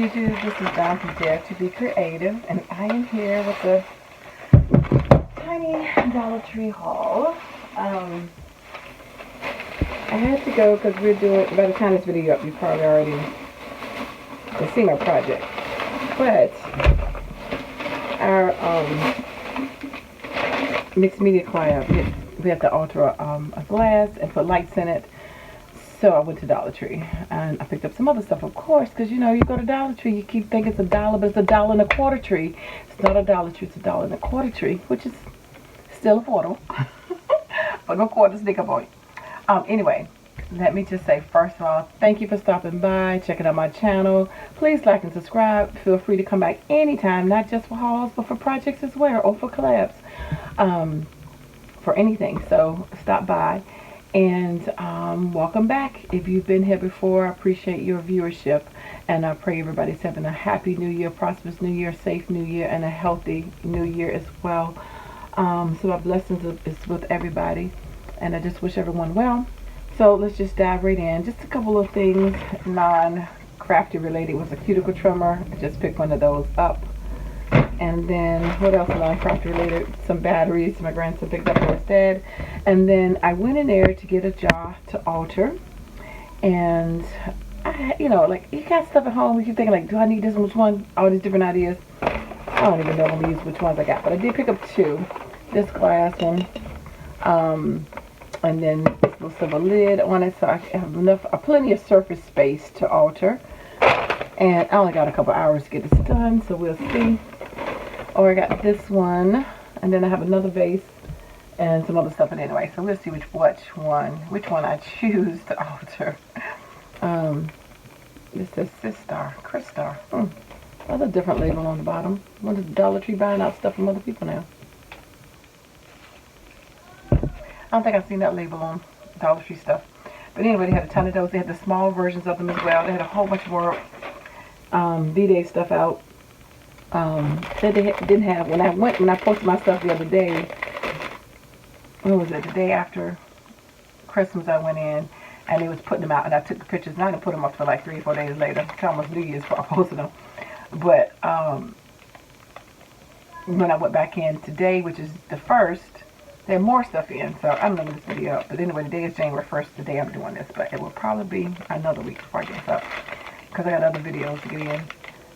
YouTube, this is Dawn from DaretoBeCreative, and I am here with a tiny Dollar Tree haul. I had to go because we're doing, by the time this video up, you probably already have seen my project. But our mixed media choir, we have to alter a glass and put lights in it. So I went to Dollar Tree and I picked up some other stuff, of course, because you know, you go to Dollar Tree, you keep thinking it's $1, but it's $1.25 tree. It's not a Dollar Tree, it's $1.25 tree, which is still affordable. But no quarter sneak up on you. Anyway, let me just say, first of all, thank you for stopping by, checking out my channel. Please like and subscribe. Feel free to come back anytime, not just for hauls, but for projects as well, or for collabs, for anything. So stop by. And welcome back. If you've been here before, I appreciate your viewership, and I pray everybody's having a happy new year, prosperous new year, safe new year, and a healthy new year as well. So my blessings is with everybody, and I just wish everyone well. So let's just dive right in. Just a couple of things non-crafty related. It was a cuticle trimmer. I just picked one of those up. And then, what else non-crafty related? Some batteries my grandson picked up instead. And then I went in there to get a jar to alter. And, you know, like, you got stuff at home, you keep thinking, like, do I need this one? Which one? All these different ideas. I don't even know which ones I got. But I did pick up two. This glass one. And then this little silver lid on it. So I have plenty of surface space to alter. And I only got a couple hours to get this done, so we'll see. Or I got this one, and then I have another vase and some other stuff in it anyway. So we'll see which one I choose to alter. This says Crystar. That's a different label on the bottom. What is Dollar Tree buying out stuff from other people now? I don't think I've seen that label on Dollar Tree stuff. But anyway, they had a ton of those. They had the small versions of them as well. They had a whole bunch more V-Day stuff out. That they didn't have when I posted my stuff the other day. When was it? The day after Christmas, I went in and they was putting them out, and I took the pictures, and I didn't put them up for like 3 or 4 days later. It's almost New Year's before I posted them. But when I went back in today, which is the 1st, they have more stuff in. So I'm gonna this video up. But anyway, today is January 1st, the day I'm doing this. But it will probably be another week before I get this up, because I got other videos to get in.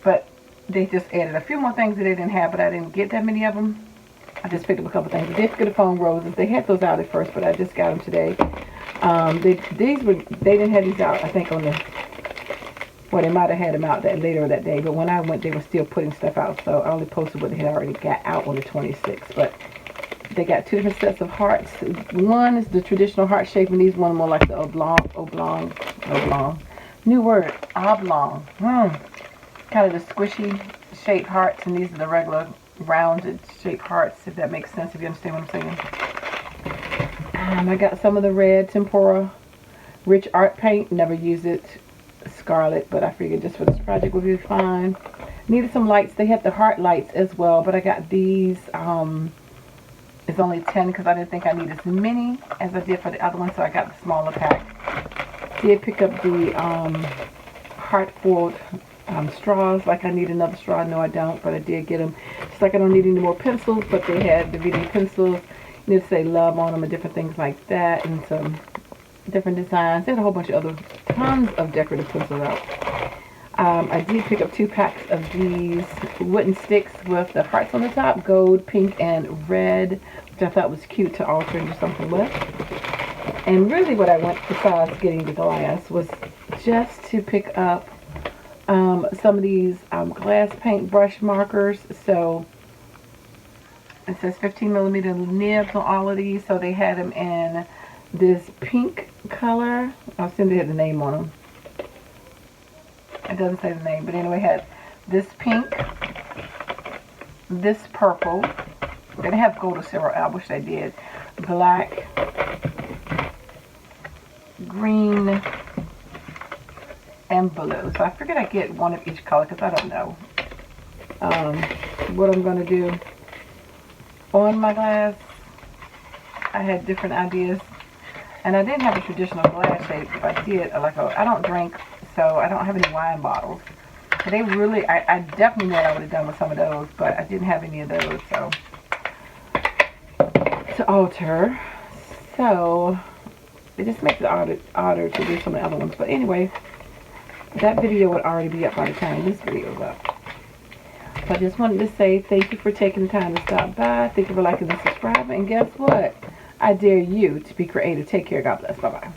But they just added a few more things that they didn't have, but I didn't get that many of them. I just picked up a couple things. I did get the foam roses. They had those out at first, but I just got them today. They didn't have these out, I think, on the, well, they might have had them out later that day, but when I went, they were still putting stuff out, so I only posted what they had already got out on the 26th. But they got 2 different sets of hearts. One is the traditional heart shape, and these one more like the oblong. New word, oblong. Kind of the squishy shaped hearts, and these are the regular rounded shaped hearts, if that makes sense, if you understand what I'm saying. I got some of the red tempera rich art paint. Never used it, scarlet, but I figured just for this project would be fine. Needed some lights. They had the heart lights as well, but I got these. It's only 10 because I didn't think I needed as many as I did for the other one, so I got the smaller pack. Did pick up the heart-foiled straws. Like I need another straw. No, I don't, but I did get them. It's like I don't need any more pencils, but they had the video pencils. You need to say love on them and different things like that, and some different designs. They had a whole bunch of tons of decorative pencils out. I did pick up 2 packs of these wooden sticks with the hearts on the top, gold, pink, and red, which I thought was cute to alter and do something with. And really what I went, besides getting the glass, was just to pick up some of these glass paint brush markers. So it says 15mm nibs on all of these. So they had them in this pink color. I'll send you the name on them. It doesn't say the name, but anyway, it had this pink, this purple. They didn't have gold or silver. I wish they did. Black, green, and blue. So I figured I'd get one of each color because I don't know what I'm going to do on my glass. I had different ideas, and I didn't have a traditional glass shape. If I did, I don't drink, so I don't have any wine bottles. They really, I definitely know what I would have done with some of those, but I didn't have any of those, so to alter. So it just makes it odder to do some of the other ones. But anyway, that video would already be up by the time this video is up. So I just wanted to say thank you for taking the time to stop by. Thank you for liking and subscribing. And guess what? I dare you to be creative. Take care. God bless. Bye-bye.